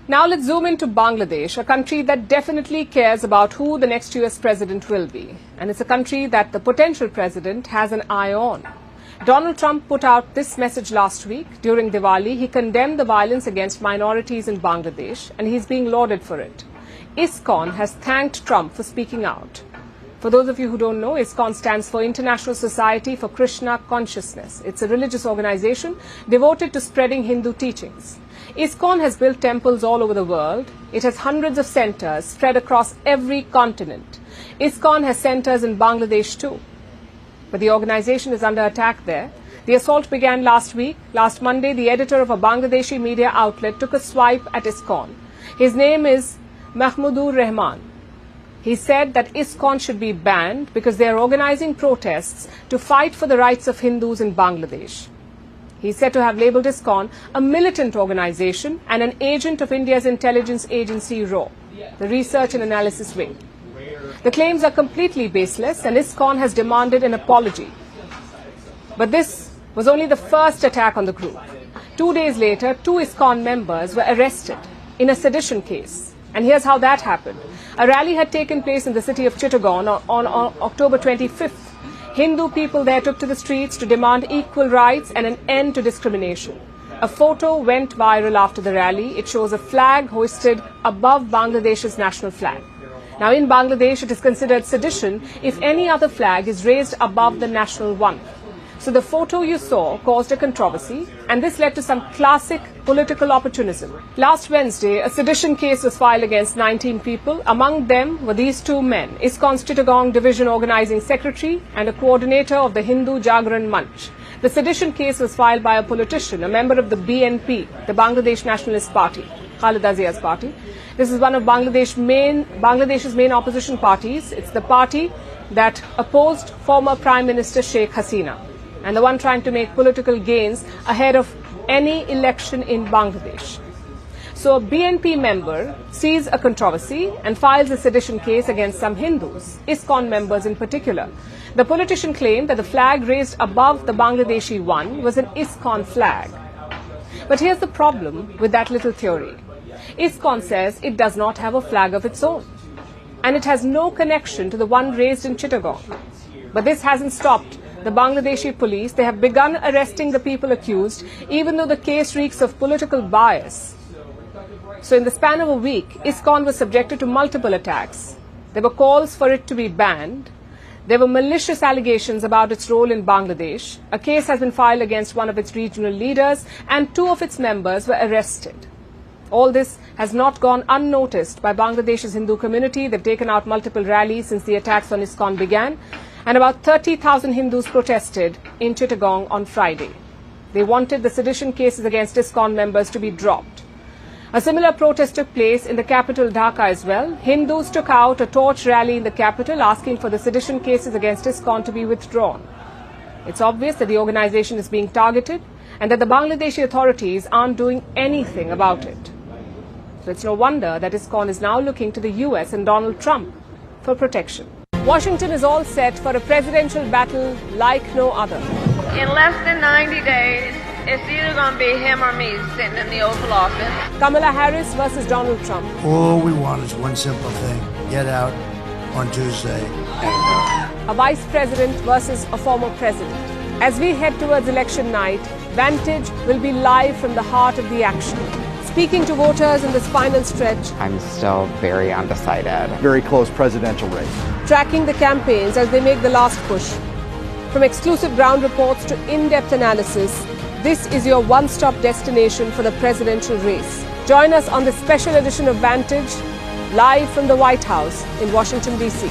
Now let's zoom into Bangladesh, a country that definitely cares about who the next US president will be. And it's a country that the potential president has an eye on. Donald Trump put out this message last week. During Diwali, he condemned the violence against minorities in Bangladesh, and he's being lauded for it. ISKCON has thanked Trump for speaking out. For those of you who don't know, ISKCON stands for International Society for Krishna Consciousness. It's a religious organization devoted to spreading Hindu teachings. ISKCON has built temples all over the world. It has hundreds of centers spread across every continent. ISKCON has centers in Bangladesh too. But the organization is under attack there. The assault began last week. Last Monday, the editor of a Bangladeshi media outlet took a swipe at ISKCON. His name is Mahmudur Rahman. He said that ISKCON should be banned because they are organizing protests to fight for the rights of Hindus in Bangladesh. He is said to have labelled ISKCON a militant organization and an agent of India's intelligence agency RAW, the Research and Analysis Wing. The claims are completely baseless, and ISKCON has demanded an apology. But this was only the first attack on the group. 2 days later, 2 ISKCON members were arrested in a sedition case. And here's how that happened. A rally had taken place in the city of Chittagong on October 25th. Hindu people there took to the streets to demand equal rights and an end to discrimination. A photo went viral after the rally. It shows a flag hoisted above Bangladesh's national flag. Now, in Bangladesh, it is considered sedition if any other flag is raised above the national one. So the photo you saw caused a controversy, and this led to some classic political opportunism. Last Wednesday, a sedition case was filed against 19 people. Among them were these 2 men, ISKCON's Chittagong Division Organizing Secretary and a coordinator of the Hindu Jagran Manch. The sedition case was filed by a politician, a member of the BNP, the Bangladesh Nationalist Party, Khaleda Zia's party. This is one of Bangladesh's main opposition parties. It's the party that opposed former Prime Minister Sheikh Hasina, and the one trying to make political gains ahead of any election in Bangladesh. So a BNP member sees a controversy and files a sedition case against some Hindus, ISKCON members in particular. The politician claimed that the flag raised above the Bangladeshi one was an ISKCON flag. But here's the problem with that little theory. ISKCON says it does not have a flag of its own, and it has no connection to the one raised in Chittagong. But this hasn't stopped the Bangladeshi police. They have begun arresting the people accused, even though the case reeks of political bias. So in the span of a week, ISKCON was subjected to multiple attacks. There were calls for it to be banned. There were malicious allegations about its role in Bangladesh. A case has been filed against one of its regional leaders, and 2 of its members were arrested. All this has not gone unnoticed by Bangladesh's Hindu community. They've taken out multiple rallies since the attacks on ISKCON began. And about 30,000 Hindus protested in Chittagong on Friday. They wanted the sedition cases against ISKCON members to be dropped. A similar protest took place in the capital Dhaka as well. Hindus took out a torch rally in the capital asking for the sedition cases against ISKCON to be withdrawn. It's obvious that the organization is being targeted and that the Bangladeshi authorities aren't doing anything about it. So it's no wonder that ISKCON is now looking to the US and Donald Trump for protection. Washington is all set for a presidential battle like no other. In less than 90 days, it's either going to be him or me sitting in the Oval Office. Kamala Harris versus Donald Trump. All we want is one simple thing: get out on Tuesday. A vice president versus a former president. As we head towards election night, Vantage will be live from the heart of the action. Speaking to voters in this final stretch, I'm still very undecided. Very close presidential race. Tracking the campaigns as they make the last push. From exclusive ground reports to in-depth analysis, this is your one-stop destination for the presidential race. Join us on this special edition of Vantage, live from the White House in Washington, D.C.